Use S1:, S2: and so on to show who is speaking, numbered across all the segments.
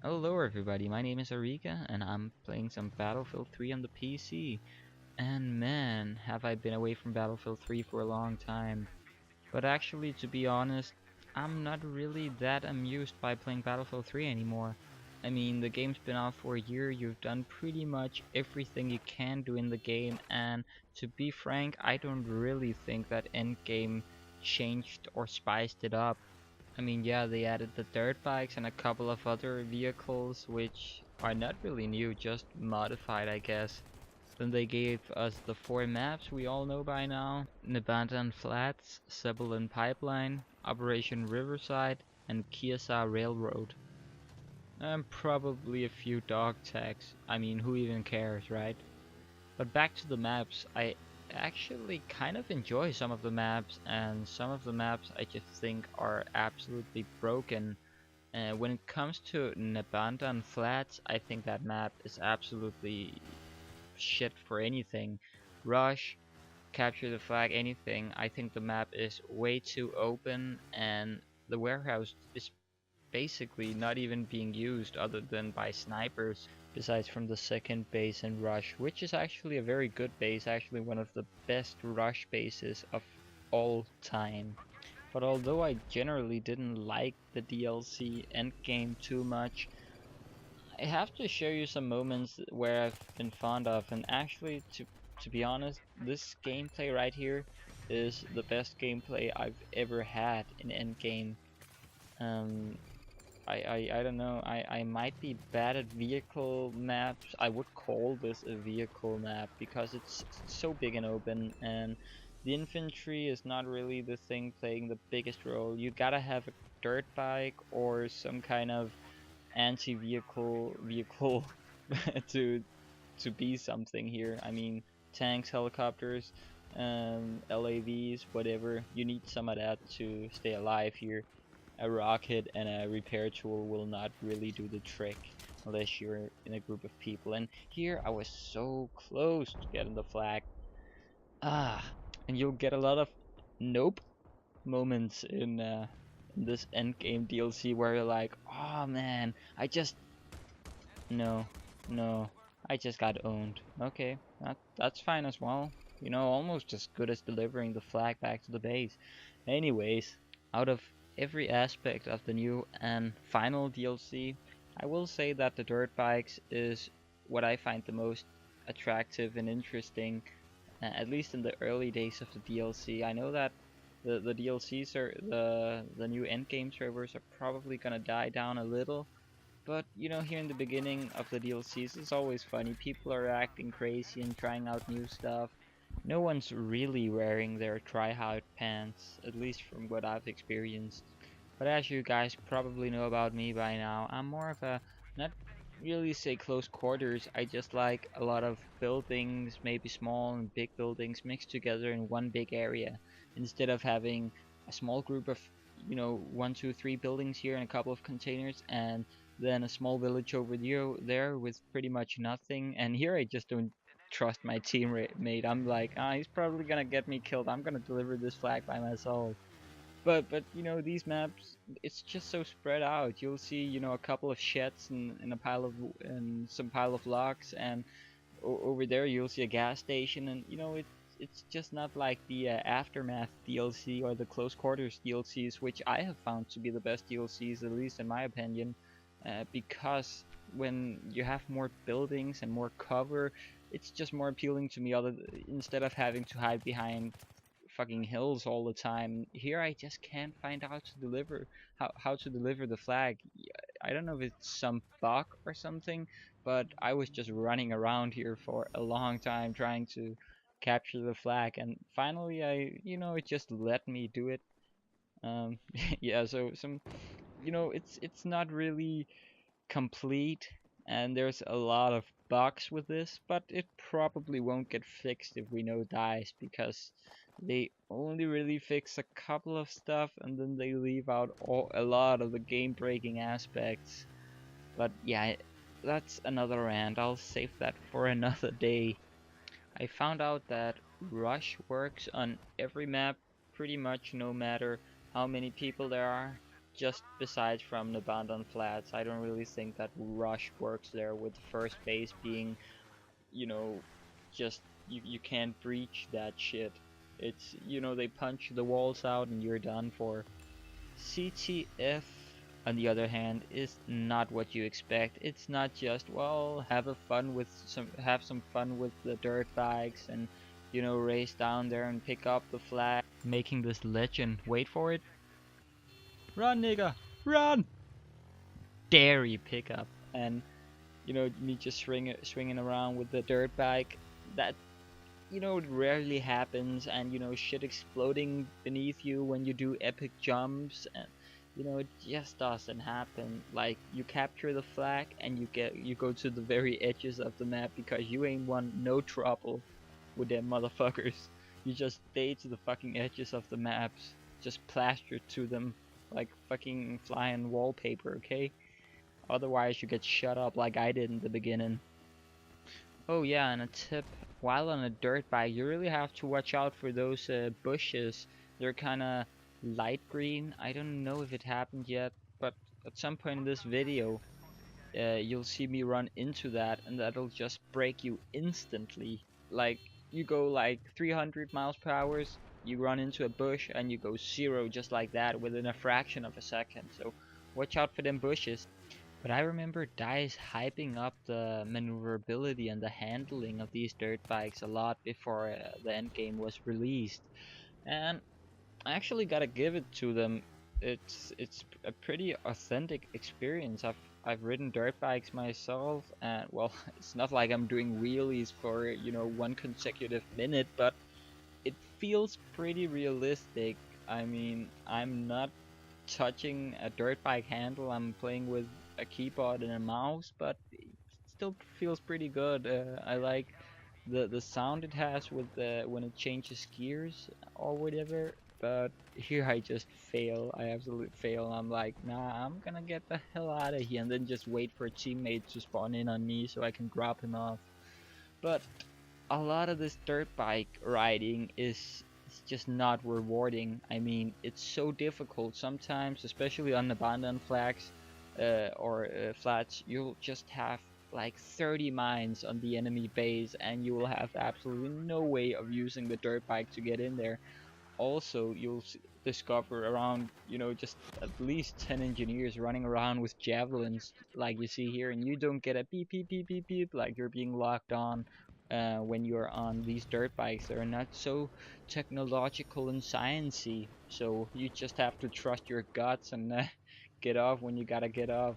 S1: Hello everybody, my name is Auriga and I'm playing some Battlefield 3 on the PC. And man, have I been away from Battlefield 3 for a long time. But actually, to be honest, I'm not really that amused by playing Battlefield 3 anymore. I mean, the game's been out for a year, you've done pretty much everything you can do in the game, and to be frank, I don't really think that endgame changed or spiced it up. I mean, yeah, they added the dirt bikes and a couple of other vehicles, which are not really new, just modified, I guess. Then they gave us the four maps we all know by now: Nabantan Flats, Cebulin Pipeline, Operation Riverside, and Kiesa Railroad. And probably a few dog tags. I mean, who even cares, right? But back to the maps, I actually kind of enjoy some of the maps, and some of the maps I just think are absolutely broken. When it comes to Nabantan Flats, I think that map is absolutely shit for anything. Rush, capture the flag, anything. I think the map is way too open, and the warehouse is basically not even being used other than by snipers, besides from the second base in Rush, which is actually a very good base, actually one of the best Rush bases of all time. But although I generally didn't like the DLC endgame too much, I have to show you some moments where I've been fond of, and actually, to be honest, this gameplay right here is the best gameplay I've ever had in endgame. Um, I don't know, I might be bad at vehicle maps. I would call this a vehicle map because it's so big and open, and the infantry is not really the thing playing the biggest role. You gotta have a dirt bike or some kind of anti-vehicle to be something here. I mean, tanks, helicopters, LAVs, whatever. You need some of that to stay alive here. A rocket and a repair tool will not really do the trick unless you're in a group of people. And here I was so close to getting the flag. Ah, and you'll get a lot of nope moments in this endgame DLC where you're like, oh man, I just no, no, I just got owned. Okay, that's fine as well. You know, almost as good as delivering the flag back to the base. Anyways, out of every aspect of the new and final DLC, I will say that the dirt bikes is what I find the most attractive and interesting, at least in the early days of the DLC. I know that the DLCs are the new endgame servers are probably gonna die down a little, but you know, here in the beginning of the DLCs, it's always funny. People are acting crazy and trying out new stuff. No one's really wearing their try-hard pants, at least from what I've experienced. But as you guys probably know about me by now, I'm more of a, not really say close quarters, I just like a lot of buildings, maybe small and big buildings mixed together in one big area, instead of having a small group of, you know, one, two, three buildings here and a couple of containers, and then a small village over there with pretty much nothing. And here I just don't trust my teammate. I'm like, ah, he's probably gonna get me killed. I'm gonna deliver this flag by myself. But you know, these maps, it's just so spread out. You'll see, you know, a couple of sheds and a pile of and some pile of logs, and over there you'll see a gas station, and you know, it's just not like the Aftermath DLC or the Close Quarters DLCs, which I have found to be the best DLCs, at least in my opinion, because when you have more buildings and more cover, it's just more appealing to me. Instead of having to hide behind fucking hills all the time, here I just can't find out to deliver how to deliver the flag. I don't know if it's some bug or something, but I was just running around here for a long time trying to capture the flag, and finally it just let me do it. Yeah, so some, it's not really complete, and there's a lot of bugs with this, but it probably won't get fixed if we know dies, because they only really fix a couple of stuff and then they leave out a lot of the game breaking aspects. But yeah, that's another rant. I'll save that for another day. I found out that Rush works on every map pretty much no matter how many people there are. just besides from the abandoned flats, I don't really think that rush works there, with the first base being, you know, just you can't breach that shit. It's, they punch the walls out and you're done for. CTF, on the other hand, is not what you expect. It's not just, well, have some fun with the dirt bikes and, race down there and pick up the flag, making this legend. Wait for it. Run, nigga, run! Dairy pickup, and me just swinging around with the dirt bike. That, it rarely happens, and shit exploding beneath you when you do epic jumps, and it just doesn't happen. Like, you capture the flag and you go to the very edges of the map because you ain't want no trouble with them motherfuckers. You just stay to the fucking edges of the maps, just plaster to them like fucking flying wallpaper, okay? Otherwise you get shut up like I did in the beginning. Oh yeah, and a tip, while on a dirt bike, you really have to watch out for those bushes. They're kinda light green. I don't know if it happened yet, but at some point in this video, you'll see me run into that, and that'll just break you instantly. Like, you go like 300 miles per hour, you run into a bush, and you go 0 just like that within a fraction of a second. So watch out for them bushes. But I remember DICE hyping up the maneuverability and the handling of these dirt bikes a lot before the endgame was released, and I actually gotta give it to them. It's a pretty authentic experience. I've ridden dirt bikes myself, and well, it's not like I'm doing wheelies for 1 consecutive minute, but it feels pretty realistic. I mean, I'm not touching a dirt bike handle. I'm playing with a keyboard and a mouse, but it still feels pretty good. I like the sound it has with the when it changes gears or whatever. But here I just fail. I absolutely fail. I'm like, nah, I'm gonna get the hell out of here, and then just wait for a teammate to spawn in on me so I can drop him off. But a lot of this dirt bike riding is just not rewarding. I mean, it's so difficult sometimes, especially on abandoned flags or flats. You'll just have like 30 mines on the enemy base, and you will have absolutely no way of using the dirt bike to get in there. Also, you'll discover around, just at least 10 engineers running around with javelins like you see here, and you don't get a beep beep beep beep beep like you're being locked on when you're on these dirt bikes. They're not so technological and sciencey, so you just have to trust your guts and get off when you gotta get off.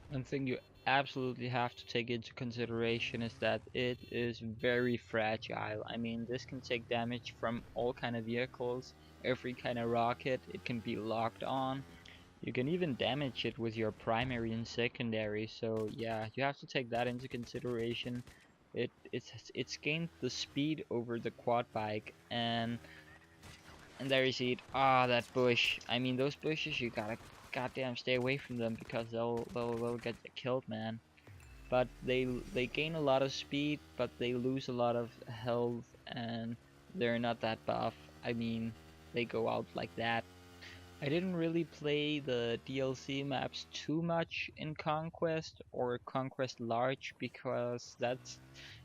S1: One thing you absolutely have to take into consideration is that it is very fragile. I mean, this can take damage from all kind of vehicles, every kind of rocket. It can be locked on. You can even damage it with your primary and secondary. So yeah, you have to take that into consideration. It's gained the speed over the quad bike, and there you see it. Ah, that bush. I mean, those bushes, you gotta goddamn stay away from them because they'll get you killed, man. But they gain a lot of speed, but they lose a lot of health, and they're not that buff. I mean, they go out like that. I didn't really play the DLC maps too much in Conquest or Conquest Large because that's,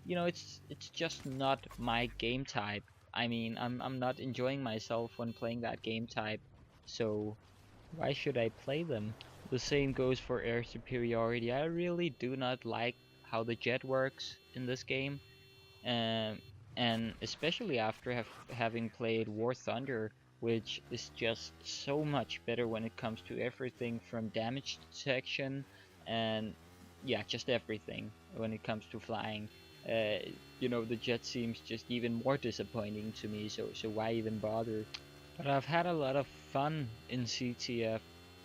S1: it's just not my game type. I mean, I'm not enjoying myself when playing that game type, so why should I play them? The same goes for air superiority. I really do not like how the jet works in this game, um, and especially after having played War Thunder, which is just so much better when it comes to everything from damage detection and yeah, just everything when it comes to flying. Uh, the jet seems just even more disappointing to me, so why even bother? But I've had a lot of fun in CTF,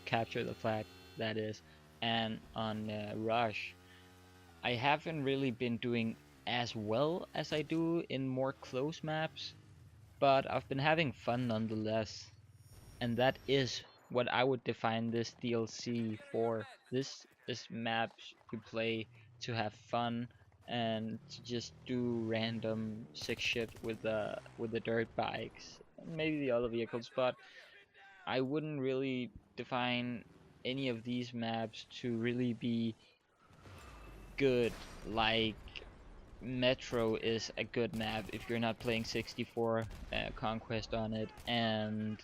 S1: Capture the Flag, that is, and on Rush. I haven't really been doing as well as I do in more close maps, but I've been having fun nonetheless. And that is what I would define this DLC for. This is maps you play to have fun and to just do random sick shit with the dirt bikes, maybe the other vehicles, but I wouldn't really define any of these maps to really be good. Like Metro is a good map if you're not playing 64 Conquest on it, and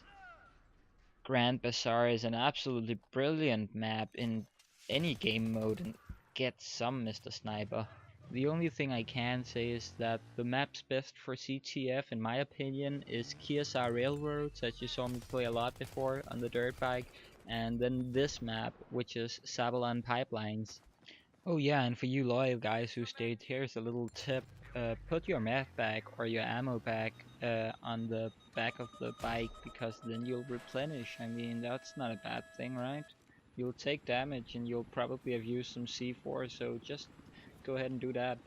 S1: Grand Bazaar is an absolutely brilliant map in any game mode and get some Mr. Sniper. The only thing I can say is that the maps best for CTF, in my opinion, is Keosar Railroads, as you saw me play a lot before on the dirt bike, and then this map, which is Sabalan Pipelines. Oh yeah, and for you loyal guys who stayed, here's a little tip. Put your map bag or your ammo bag on the back of the bike, because then you'll replenish. I mean, that's not a bad thing, right? You'll take damage and you'll probably have used some C4, so just go ahead and do that.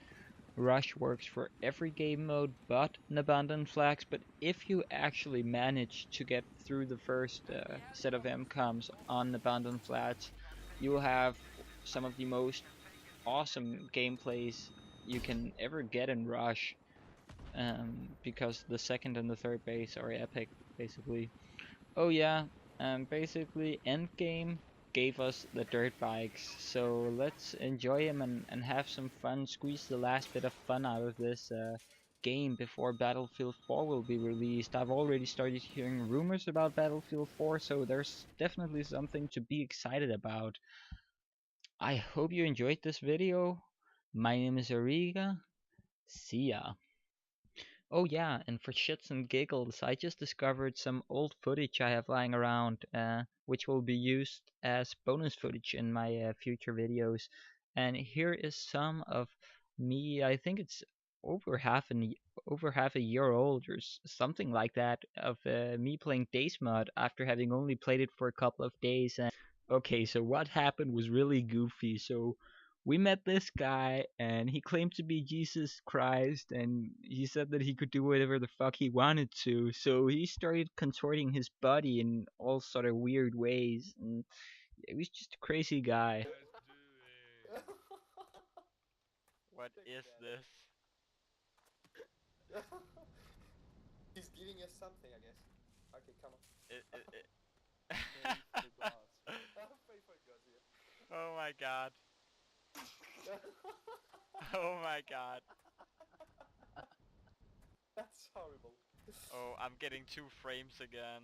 S1: Rush works for every game mode but an Abandoned Flags, but if you actually manage to get through the first set of MCOMs on Abandoned Flats, you will have some of the most awesome gameplays you can ever get in Rush, because the second and the third base are epic, basically. Oh yeah, basically Endgame gave us the dirt bikes, so let's enjoy them and have some fun, squeeze the last bit of fun out of this game before Battlefield 4 will be released. I've already started hearing rumors about Battlefield 4, so there's definitely something to be excited about. I hope you enjoyed this video. My name is Auriga. See ya. Oh yeah, and for shits and giggles, I just discovered some old footage I have lying around, which will be used as bonus footage in my future videos. And here is some of me. I think it's over half a year old or something like that, of me playing Days Mod after having only played it for a couple of days. Okay, so what happened was really goofy. So we met this guy and he claimed to be Jesus Christ, and he said that he could do whatever the fuck he wanted to. So he started contorting his body in all sort of weird ways, and he was just a crazy guy. What is this?
S2: He's giving us something, I guess. Okay, come on.
S1: It.
S2: Pray for God. Pray for God, yeah.
S1: Oh my god. Oh my god.
S2: That's horrible.
S1: Oh, I'm getting 2 frames again.